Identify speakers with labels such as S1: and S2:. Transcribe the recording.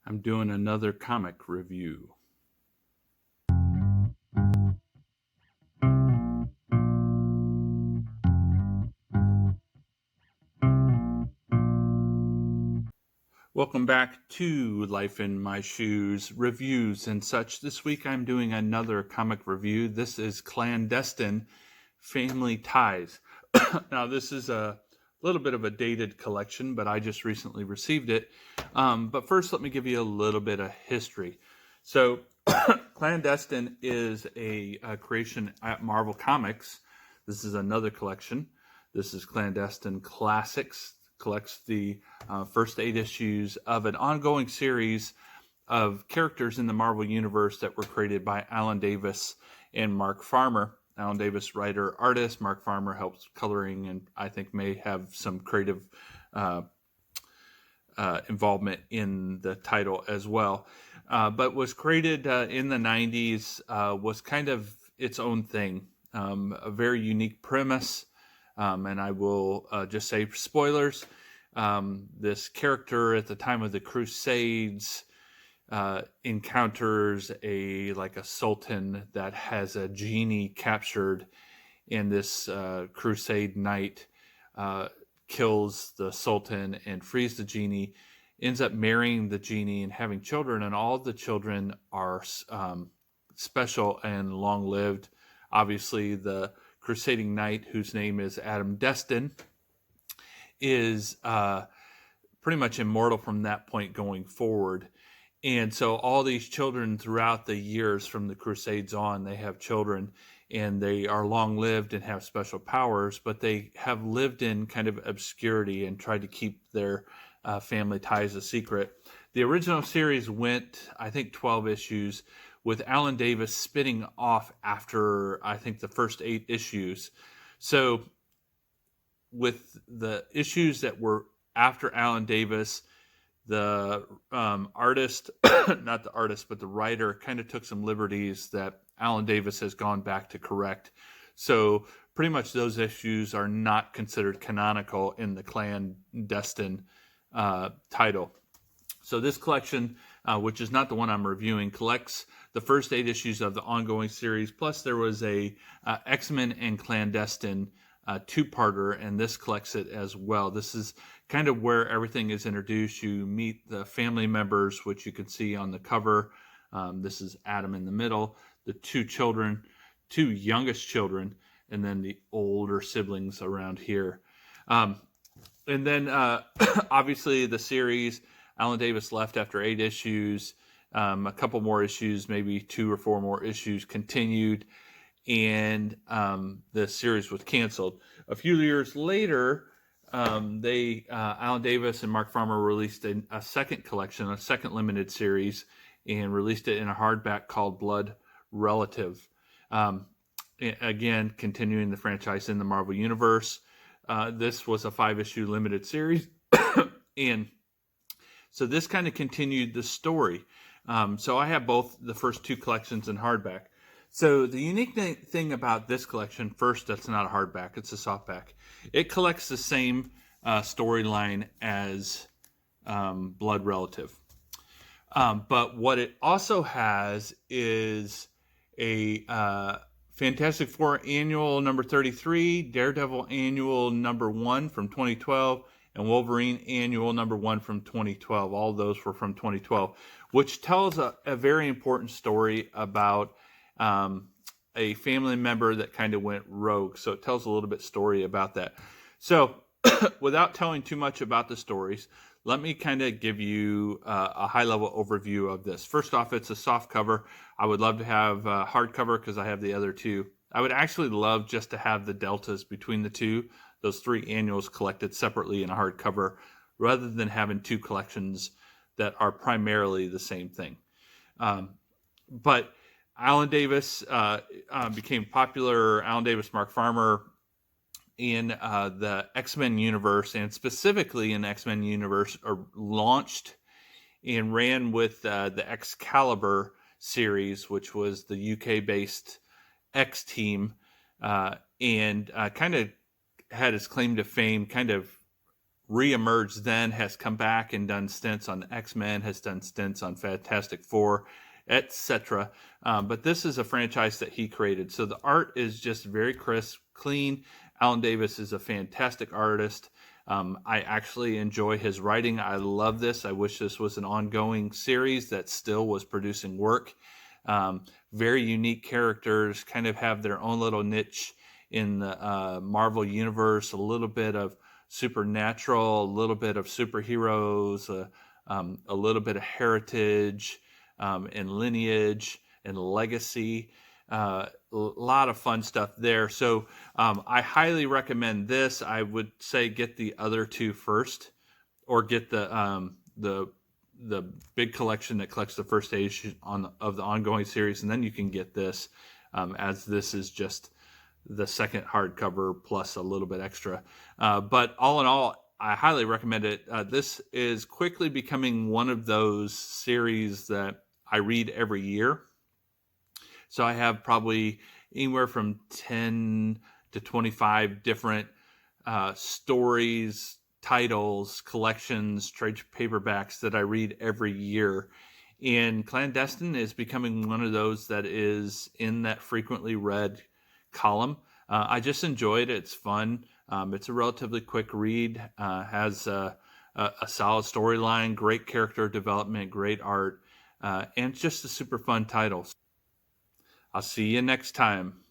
S1: I'm doing another comic review. Welcome back to Life in My Shoes reviews and such. This week I'm doing another comic review. This is Clandestine Family Ties. Now, this is a little bit of a dated collection, but I just recently received it. But first, let me give you a little bit of history. So, Clandestine is a creation at Marvel Comics. This is another collection. This is Clandestine Classics. Collects the first 8 issues of an ongoing series of characters in the Marvel Universe that were created by Alan Davis and Mark Farmer. Alan Davis, writer, artist. Mark Farmer helps coloring and I think may have some creative involvement in the title as well. But was created in the 90s, was kind of its own thing. A very unique premise. And I will just say spoilers. This character at the time of the Crusades encounters a sultan that has a genie captured, and this crusade knight kills the sultan and frees the genie, ends up marrying the genie and having children, and all the children are special and long-lived. Obviously, the crusading knight, whose name is Destine, is pretty much immortal from that point going forward. And so all these children throughout the years from the Crusades on, they have children, and they are long-lived and have special powers, but they have lived in kind of obscurity and tried to keep their family ties a secret. The original series went, I think, 12 issues, with Alan Davis spinning off after, I think, the first 8 issues. So with the issues that were after Alan Davis, the artist, not the artist, but the writer kind of took some liberties that Alan Davis has gone back to correct. So pretty much those issues are not considered canonical in the Clandestine title. So this collection, which is not the one I'm reviewing, collects the first 8 issues of the ongoing series. Plus there was a X-Men and Clandestine two-parter, and this collects it as well. This is kind of where everything is introduced. You meet the family members, which you can see on the cover. This is Adam in the middle, the 2 children, 2 youngest children, and then the older siblings around here. And then obviously the series, Alan Davis left after 8 issues. A couple more issues, maybe 2 or 4 more issues continued, and the series was canceled. A few years later, Alan Davis and Mark Farmer released a second collection, a second limited series, and released it in a hardback called Blood Relative. Again, continuing the franchise in the Marvel Universe. This was a 5-issue limited series, and so this kind of continued the story. So I have both the first 2 collections in hardback. So the unique thing about this collection, first, that's not a hardback, it's a softback. It collects the same storyline as Blood Relative. But what it also has is a Fantastic Four Annual number 33, Daredevil Annual number 1 from 2012, and Wolverine Annual number 1 from 2012. All those were from 2012, which tells a very important story about a family member that kind of went rogue. So it tells a little bit story about that. So without telling too much about the stories, let me kind of give you a high-level overview of this. First off, it's a soft cover. I would love to have hardcover because I have the other 2. I would actually love just to have the deltas between the 2, those 3 annuals collected separately in a hardcover, rather than having 2 collections that are primarily the same thing. But Alan Davis became popular. Alan Davis, Mark Farmer, in the X-Men universe, and specifically in the X-Men universe, launched and ran with the Excalibur series, which was the UK-based X team, and kind of had its claim to fame kind of reemerged then, has come back and done stints on X-Men, has done stints on Fantastic Four, etc. But this is a franchise that he created. So the art is just very crisp, clean. Alan Davis is a fantastic artist. I actually enjoy his writing. I love this. I wish this was an ongoing series that still was producing work. Very unique characters, kind of have their own little niche in the Marvel universe, a little bit of supernatural, a little bit of superheroes, a little bit of heritage and lineage and legacy. A lot of fun stuff there. So I highly recommend this. I would say get the other two first, or get the big collection that collects the first issue of the ongoing series, and then you can get this, as this is just the second hardcover plus a little bit extra. But all in all, I highly recommend it. This is quickly becoming one of those series that I read every year. So I have probably anywhere from 10 to 25 different stories, titles, collections, trade paperbacks that I read every year. And Clandestine is becoming one of those that is in that frequently read column. I just enjoy it. It's fun. It's a relatively quick read, has a solid storyline, great character development, great art, and just a super fun title. I'll see you next time.